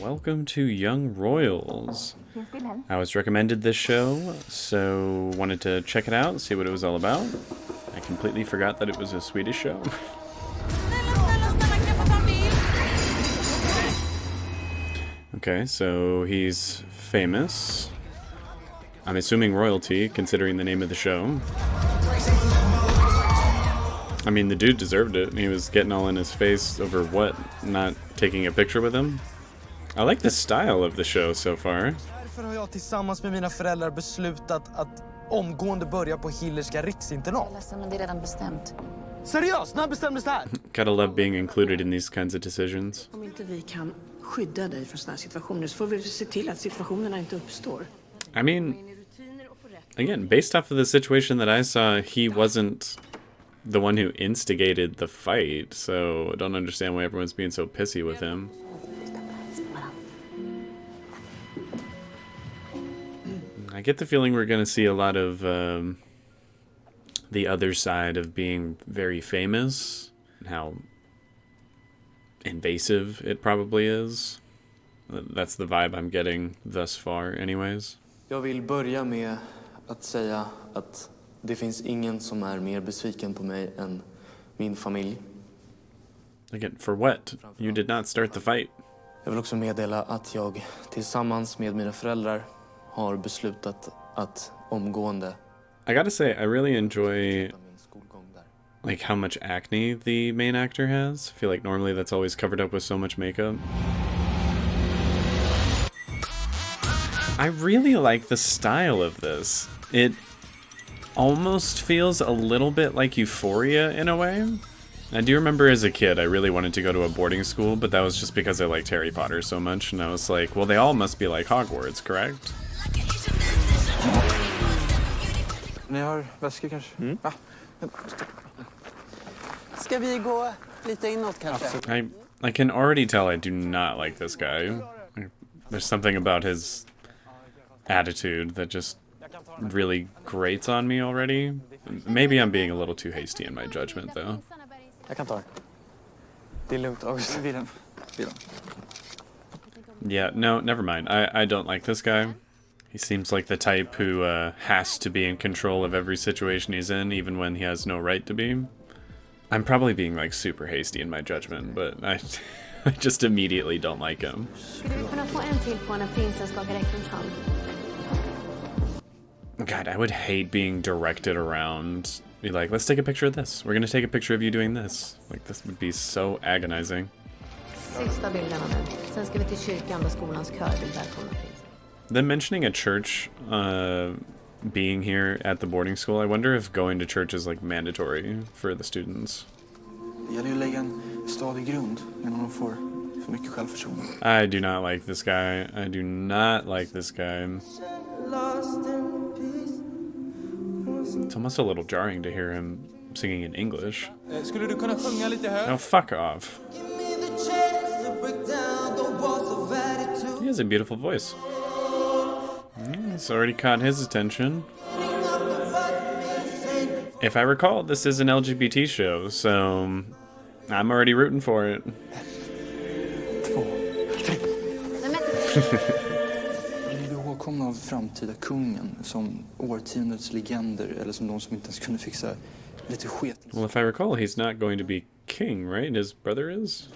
Welcome to Young Royals. I was recommended this show, so wanted to check it out, see what it was all about. I completely forgot that it was a Swedish show. Okay, so he's famous. I'm assuming royalty, considering the name of the show. I mean, the dude deserved it. He was getting all in his face over what? Not taking a picture with him? I like the style of the show so far. Därför har jag tillsammans med mina föräldrar beslutat att omgående börja på Hillerska riksinternat. Men det är redan bestämt. Seriöst? När bestämdes det här? Gotta love being included in these kinds of decisions. Om inte vi kan skydda dig från såna här situationer så får vi se till att situationerna inte uppstår. I mean, again, based off of the situation that I saw, he wasn't the one who instigated the fight, so I don't understand why everyone's being so pissy with him. I get the feeling we're going to see a lot of the other side of being very famous, and how invasive it probably is. That's the vibe I'm getting thus far anyways. Jag vill börja med att säga att det finns ingen som är mer besviken på mig än min familj. Again, for what? You did not start the fight. Jag vill också meddela att jag tillsammans med mina föräldrar har beslutat att omgående. I gotta say, I really enjoy like how much acne the main actor has. I feel like normally that's always covered up with so much makeup. I really like the style of this. It almost feels a little bit like Euphoria in a way. I do remember as a kid I really wanted to go to a boarding school, but that was just because I liked Harry Potter so much, and I was like, well, they all must be like Hogwarts, correct? Ni har väskor kanske? Va? Ska vi gå lite inåt kanske? I can already tell I do not like this guy. There's something about his attitude that just really grates on me already. Maybe I'm being a little too hasty in my judgment, though. Jag kan ta det. Det är lugnt, August. Vill. Yeah, no, never mind. I don't like this guy. He seems like the type who has to be in control of every situation he's in, even when he has no right to be. I'm probably being like super hasty in my judgment, but I just immediately don't like him. God, I would hate being directed around. Be like, let's take a picture of this. We're gonna take a picture of you doing this. Like, this would be so agonizing. Then mentioning a church being here at the boarding school, I wonder if going to church is like mandatory for the students. I do not like this guy. I do not like this guy. It's almost a little jarring to hear him singing in English. Oh, fuck off. He has a beautiful voice. It's already caught his attention. If I recall, this is an LGBT show, so I'm already rooting for it. Av framtida kungen som årtiondets legender eller som de som inte ens kunde fixa lite sket. Well, if I recall, he's not going to be king, right? His brother is?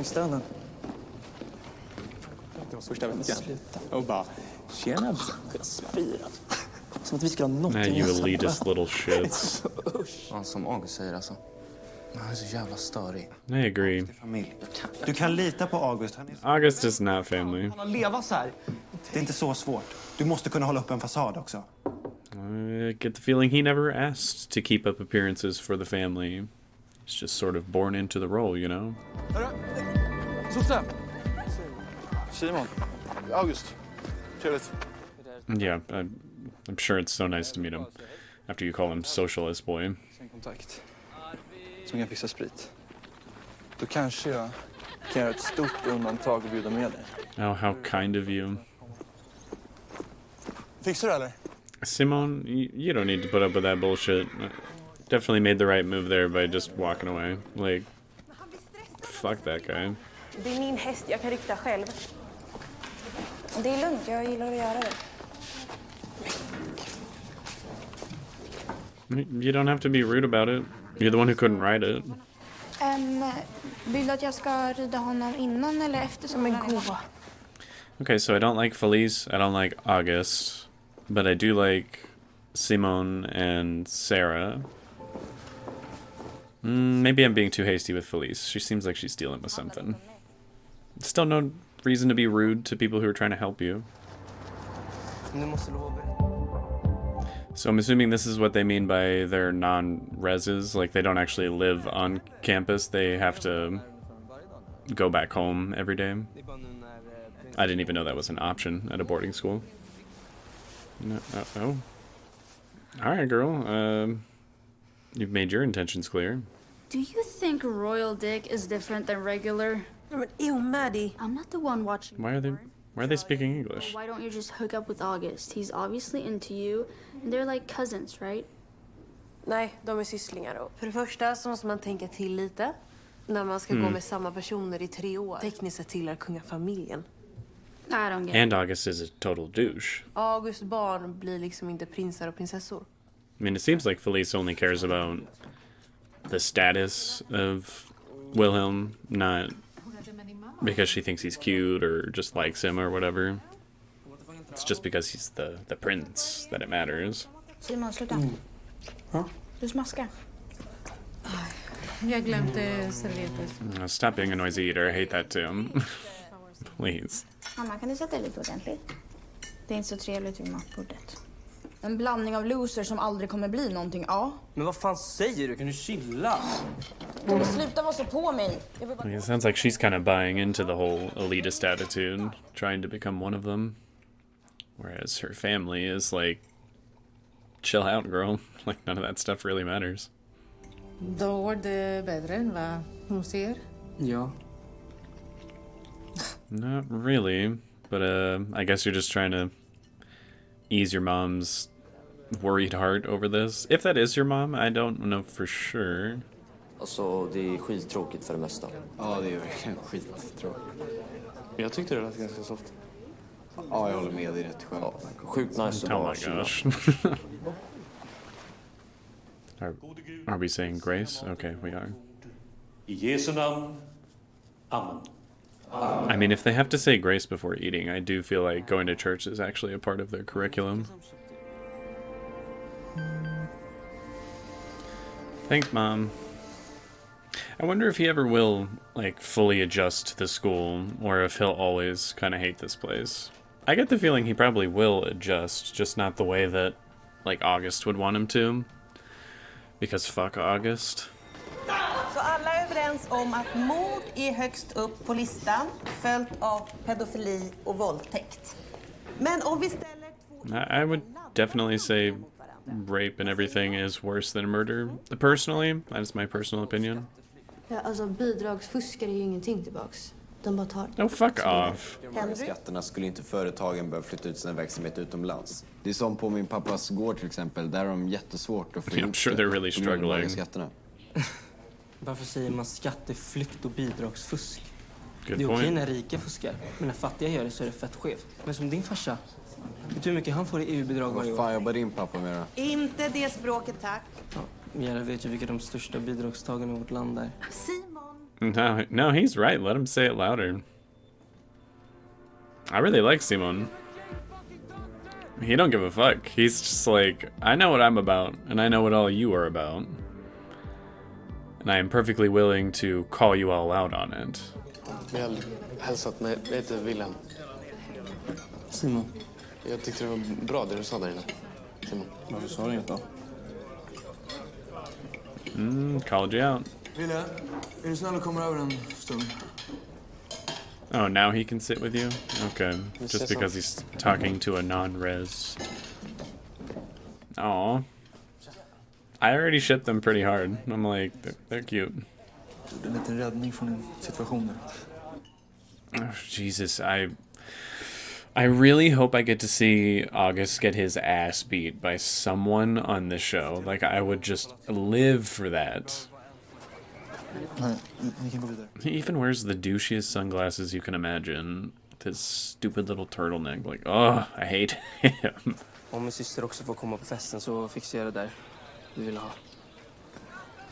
Externen. Det var första väntan. Och bara, tjena, spirad. Som att vi ska ha någonting. You elitist little shits. Han som August säger alltså. Han är så jävla störig. I agree. Du kan lita på August. August is not family. Han leva så här. Det är inte så svårt. Du måste kunna hålla upp en fasad också. I get the feeling he never asked to keep up appearances for the family. He's just sort of born into the role, you know? Sosse! Simon. August. Trevligt. Yeah, I'm sure it's so nice to meet him. After you call him socialist boy. Kontakt. Som kan fixa sprit. Då kanske jag kan göra ett stort undantag och bjuda med dig. Oh, how kind of you. Fixar du eller? Simon, you don't need to put up with that bullshit. Definitely made the right move there by just walking away. Like, fuck that guy. Det är min häst, jag kan rykta själv. Det är lugnt, jag gillar att göra det. You don't have to be rude about it. You're the one who couldn't ride it. Vill du att jag ska rida honom innan eller efter som en gåva? Okay, so I don't like Felice, I don't like August, but I do like Simone and Sarah. Maybe I'm being too hasty with Felice. She seems like she's dealing with something. Still no reason to be rude to people who are trying to help you. So I'm assuming this is what they mean by their non-reses, like they don't actually live on campus, they have to go back home every day. I didn't even know that was an option at a boarding school. No, oh. Alright, girl. You've made your intentions clear. Do you think royal dick is different than regular? Ew, Maddie. I'm not the one watching. Why are they speaking English? Why don't you just hook up with August? He's obviously into you, and they're like cousins, right? Nej, de är sysslingar då. För det första så måste man tänka till lite. När man ska gå med samma personer i 3 år. Tekniskt sett tillhör kungafamiljen. I don't get it. And August is a total douche. Augusts barn blir liksom inte prinsar och prinsessor. I mean, it seems like Felice only cares about the status of Wilhelm, not because she thinks he's cute or just likes him or whatever. It's just because he's the prince that it matters. Simon, sluta. Du smaskar. Jag glömde servetter. Stop being a noisy eater. I hate that too. Please. Mamma, kan du sätta lite ordentligt? Det är inte så trevligt vid matbordet. En blandning av losers som aldrig kommer bli någonting, ja. Men vad fan säger du? Kan du chilla? Kan du sluta vara så på mig? It sounds like she's kind of buying into the whole elitist attitude, trying to become one of them. Whereas her family is like, chill out, girl. Like, none of that stuff really matters. Då var det bättre än vad hon ser. Ja. Not really, but I guess you're just trying to ease your mom's worried heart over this. If that is your mom, I don't know for sure. Alltså, det är skittråkigt för det mesta. Ja, det är verkligen skittråkigt. Jag tyckte det lät ganska soft. Ja, jag håller med. Det är rätt skönt. Ja, sjukt nice att Oh bara my chilla. gosh. Are we saying grace? Okay, we are. I Jesu namn. Amen. I mean, if they have to say grace before eating, I do feel like going to church is actually a part of their curriculum. Thanks, Mom. I wonder if he ever will, like, fully adjust to the school, or if he'll always kind of hate this place. I get the feeling he probably will adjust, just not the way that, like, August would want him to. Because fuck August. Så alla är överens om att mord är högst upp på listan, följt av pedofili och våldtäkt. Men om vi ställer två... I would definitely say rape and everything is worse than murder. Personally, that's my personal opinion. Ja, alltså bidragsfuskare är ju ingenting tillbaks. De bara tar... Oh, fuck off. Skatterna skulle inte företagen börja flytta ut sina verksamhet utomlands. Det är som på min pappas gård till exempel. Där har de jättesvårt att få I'm sure they're really struggling. Skatterna. Varför säger man skatteflykt och bidragsfusk? Good Det är okej point. när rika fuskar, men när fattiga gör det så är det fett skevt. Men som din farsa, vet du hur mycket han får i EU-bidrag varje Vad år? fan jobbar din pappa med då? Inte det språket, tack. Ja, Mjära vet ju vilka de största bidragstagarna i vårt land är. Simon. No, he's right. Let him say it louder. I really like Simon. He don't give a fuck. He's just like, I know what I'm about, and I know what all you are about. And I am perfectly willing to call you all out on it. Väl hälsat mig. Jag heter Wilhelm. Simon. Jag tyckte det var bra det du sa där inne. Simon. Varför sa du inget då? Called you out. Wille, är du snäll och kommer över en stund? Oh, now he can sit with you? Okay. Just because he's talking to a non-res. Aw. I already shipped them pretty hard. I'm like, they're cute. En liten räddning från en situation där. Oh, Jesus, I really hope I get to see August get his ass beat by someone on this show. Like, I would just live for that. Nej, ni kan gå vidare. He even wears the douchiest sunglasses you can imagine. With his stupid little turtleneck. Like, oh, I hate him. Om min syster också får komma på festen så fixar jag det där du vill ha.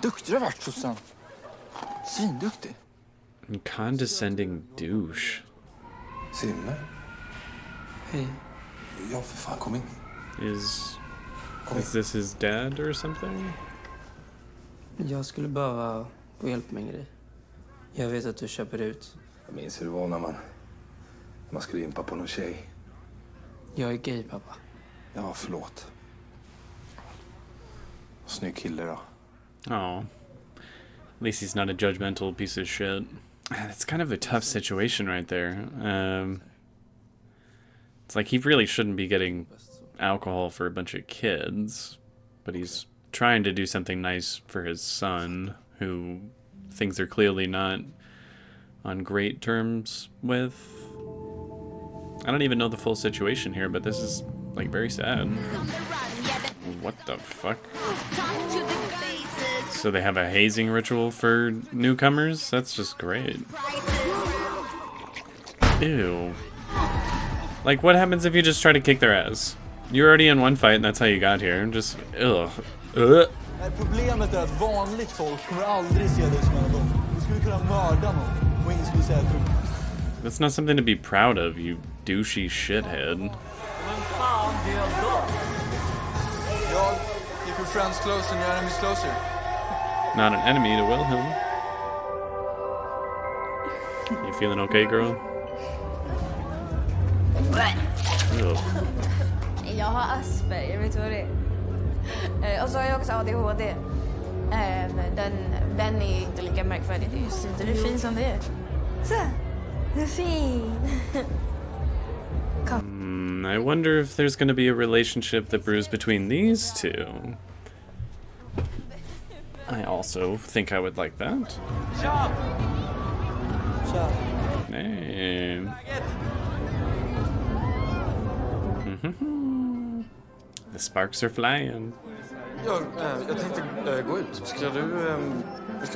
Duktig du har varit, Susanne. Svinduktig. Condescending douche. Simme? Hej. Ja, för fan, kom in. Is this his dad or something? Jag skulle behöva få hjälp med en grej. Jag vet att du köper ut. Jag minns hur det var när man skulle impa på någon tjej. Jag är gay, pappa. Ja, förlåt. Snygg kille då. Oh. At least he's not a judgmental piece of shit. That's kind of a tough situation right there. It's like he really shouldn't be getting alcohol for a bunch of kids, but he's trying to do something nice for his son, who things are clearly not on great terms with. I don't even know the full situation here, but this is like very sad. What the fuck? So they have a hazing ritual for newcomers? That's just great. Ew. Like, what happens if you just try to kick their ass? You're already in one fight and that's how you got here. Just, ugh. Problemet är att vanligt folk kommer aldrig se dig som en av dem. Du skulle kunna mörda någon och ingen skulle säga ett ord. That's not something to be proud of, you douchey shithead. Men fan, det är bra. Jag keep your friends close and your enemies closer. Not an enemy to Wilhelm. You feeling okay, girl? Ugh. Jag har Asperger, vet du vad det är? Och så har jag också ADHD. Den är inte lika märkvärdig. Du är fin som det är. Så, du är fin. I wonder if there's going to be a relationship that brews between these two. I also think I would like that. Hey. The sparks are flying. Ja, jag tänkte gå ut. Ska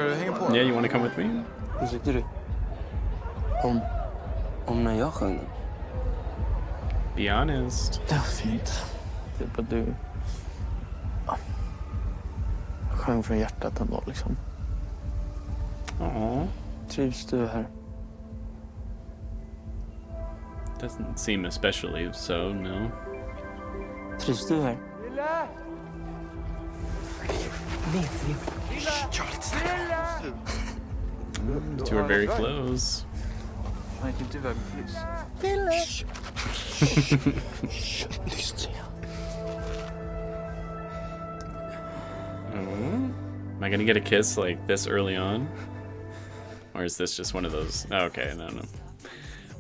du hänga på? Yeah, you want to come with me? Hur tyckte du? Om när jag sjöng den? Be honest. Det var fint. Typ att du sjöng från hjärtat ändå liksom. Aww. Trivs du här? Doesn't seem especially so, no. Trivs du här? Two are very close. Han gick inte iväg med polis. Am I gonna get a kiss like this early on? Or is this just one of those? Oh, okay, no.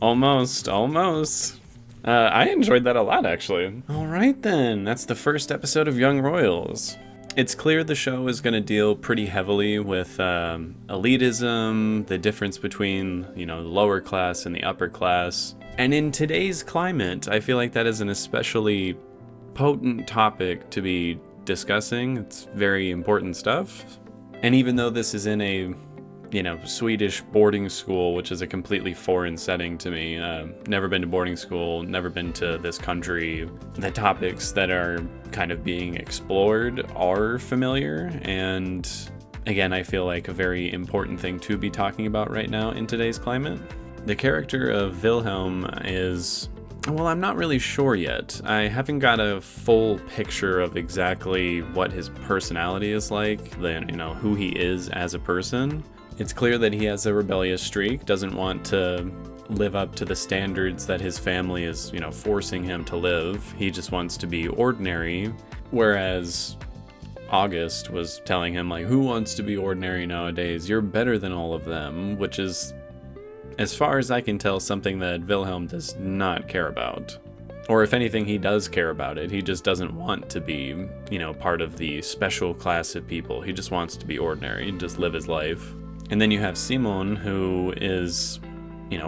Almost. I enjoyed that a lot, actually. All right, then. That's the first episode of Young Royals. It's clear the show is going to deal pretty heavily with elitism, the difference between, the lower class and the upper class. And in today's climate, I feel like that is an especially potent topic to be discussing. It's very important stuff. And even though this is in a Swedish boarding school, which is a completely foreign setting to me. Never been to boarding school, never been to this country. The topics that are kind of being explored are familiar, and again, I feel like a very important thing to be talking about right now in today's climate. The character of Wilhelm is, well, I'm not really sure yet. I haven't got a full picture of exactly what his personality is like, who he is as a person. It's clear that he has a rebellious streak, doesn't want to live up to the standards that his family is, forcing him to live. He just wants to be ordinary, whereas August was telling him, who wants to be ordinary nowadays? You're better than all of them, which is, as far as I can tell, something that Wilhelm does not care about. Or if anything, he does care about it. He just doesn't want to be, part of the special class of people. He just wants to be ordinary and just live his life. And then you have Simon, who is,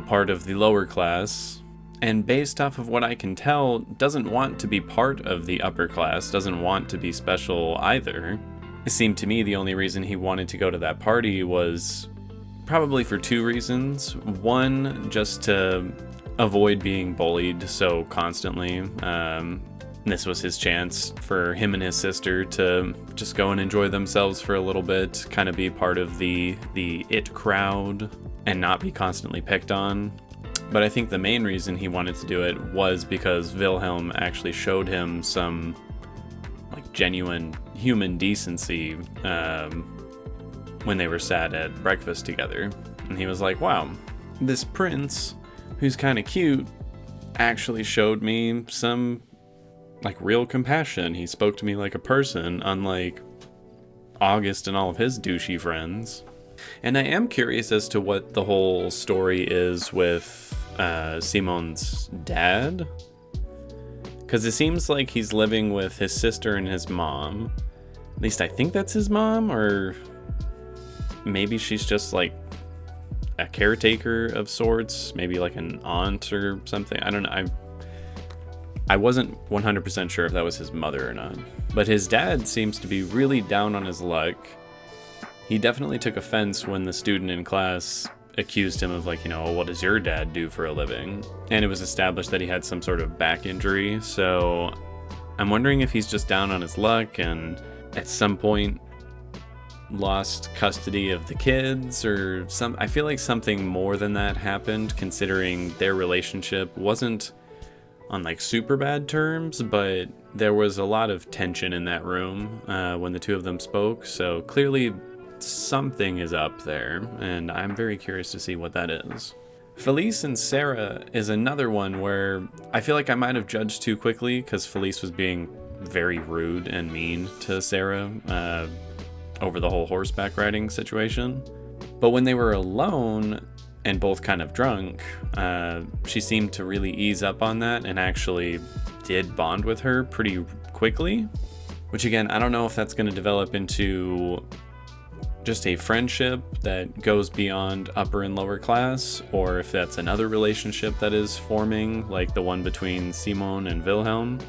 part of the lower class, and based off of what I can tell, doesn't want to be part of the upper class, doesn't want to be special either. It seemed to me the only reason he wanted to go to that party was probably for two reasons. One, just to avoid being bullied so constantly. This was his chance for him and his sister to just go and enjoy themselves for a little bit, kind of be part of the it crowd and not be constantly picked on. But I think the main reason he wanted to do it was because Wilhelm actually showed him some like genuine human decency when they were sat at breakfast together. And he was like, wow, this prince who's kind of cute actually showed me some like real compassion. He spoke to me like a person, unlike August and all of his douchey friends. And I am curious as to what the whole story is with Simon's dad, because it seems like he's living with his sister and his mom. At least I think that's his mom, or maybe she's just like a caretaker of sorts, maybe like an aunt or something. I don't know. I wasn't 100% sure if that was his mother or not. But his dad seems to be really down on his luck. He definitely took offense when the student in class accused him of like, what does your dad do for a living? And it was established that he had some sort of back injury. So I'm wondering if he's just down on his luck and at some point lost custody of the kids or some. I feel like something more than that happened, considering their relationship wasn't on like super bad terms, but there was a lot of tension in that room when the two of them spoke. So clearly something is up there, and I'm very curious to see what that is. Felice and Sarah is another one where I feel like I might have judged too quickly, because Felice was being very rude and mean to Sarah over the whole horseback riding situation. But when they were alone and both kind of drunk, she seemed to really ease up on that and actually did bond with her pretty quickly. Which again, I don't know if that's going to develop into just a friendship that goes beyond upper and lower class, or if that's another relationship that is forming, like the one between Simon and Wilhelm.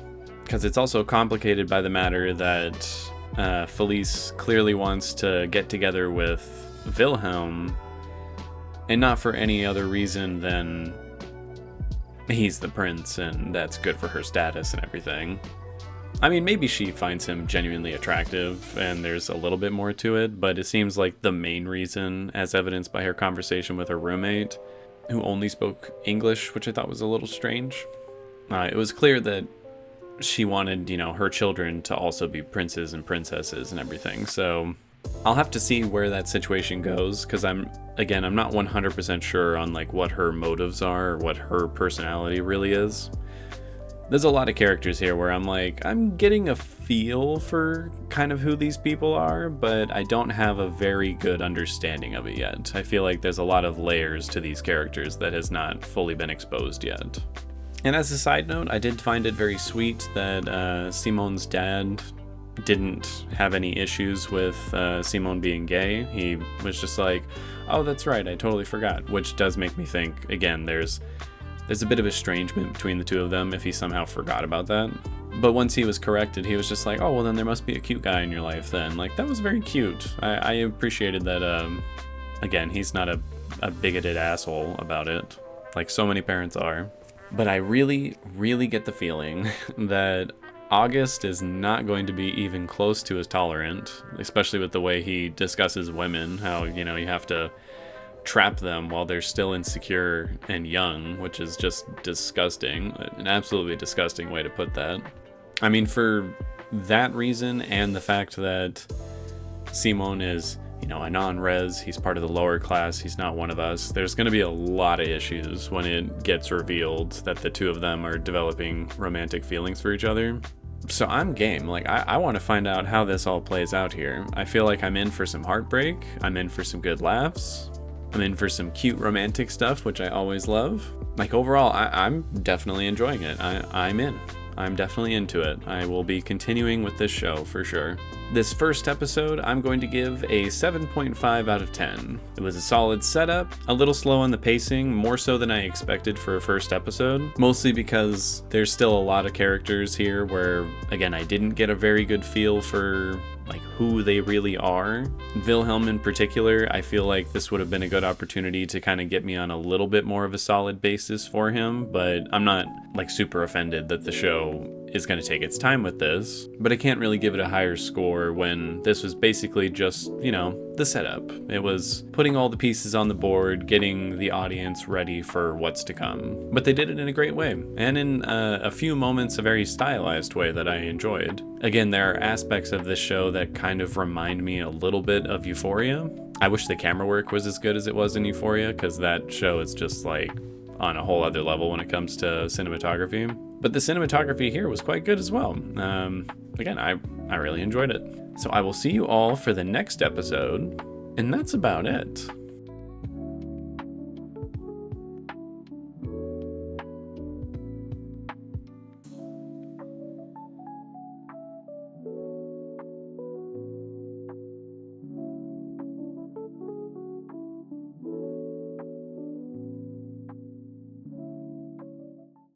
Because it's also complicated by the matter that Felice clearly wants to get together with Wilhelm, and not for any other reason than he's the prince and that's good for her status and everything. I mean, maybe she finds him genuinely attractive and there's a little bit more to it, but it seems like the main reason, as evidenced by her conversation with her roommate, who only spoke English, which I thought was a little strange. It was clear that she wanted, her children to also be princes and princesses and everything, so I'll have to see where that situation goes, because I'm not 100% sure on like what her motives are or what her personality really is. There's a lot of characters here where I'm like, I'm getting a feel for kind of who these people are, but I don't have a very good understanding of it yet. I feel like there's a lot of layers to these characters that has not fully been exposed yet. And as a side note, I did find it very sweet that Simon's dad didn't have any issues with Simon being gay. He was just like, oh, that's right, I totally forgot, which does make me think, again, there's a bit of estrangement between the two of them if he somehow forgot about that. But once he was corrected, he was just like, oh, well, then there must be a cute guy in your life then. Like, that was very cute. I appreciated that, again, he's not a bigoted asshole about it, like so many parents are. But I really, really get the feeling that August is not going to be even close to as tolerant, especially with the way he discusses women, how, you have to trap them while they're still insecure and young, which is just disgusting. An absolutely disgusting way to put that. I mean, for that reason and the fact that Simon is, a non-res, he's part of the lower class, he's not one of us, there's going to be a lot of issues when it gets revealed that the two of them are developing romantic feelings for each other. So I'm game. Like, I want to find out how this all plays out here. I feel like I'm in for some heartbreak, I'm in for some good laughs, I'm in for some cute romantic stuff, which I always love. Like, overall, I'm definitely enjoying it. I'm in. I'm definitely into it. I will be continuing with this show for sure. This first episode, I'm going to give a 7.5 out of 10. It was a solid setup, a little slow on the pacing, more so than I expected for a first episode, mostly because there's still a lot of characters here where, again, I didn't get a very good feel for like who they really are. Wilhelm in particular, I feel like this would have been a good opportunity to kind of get me on a little bit more of a solid basis for him, but I'm not like super offended that the show is going to take its time with this. But I can't really give it a higher score when this was basically just, you know, the setup. It was putting all the pieces on the board, getting the audience ready for what's to come. But they did it in a great way, and in a few moments a very stylized way that I enjoyed. Again, there are aspects of this show that kind of remind me a little bit of Euphoria. I wish the camera work was as good as it was in Euphoria, because that show is just like on a whole other level when it comes to cinematography. But the cinematography here was quite good as well. Again, I really enjoyed it. So I will see you all for the next episode, and that's about it.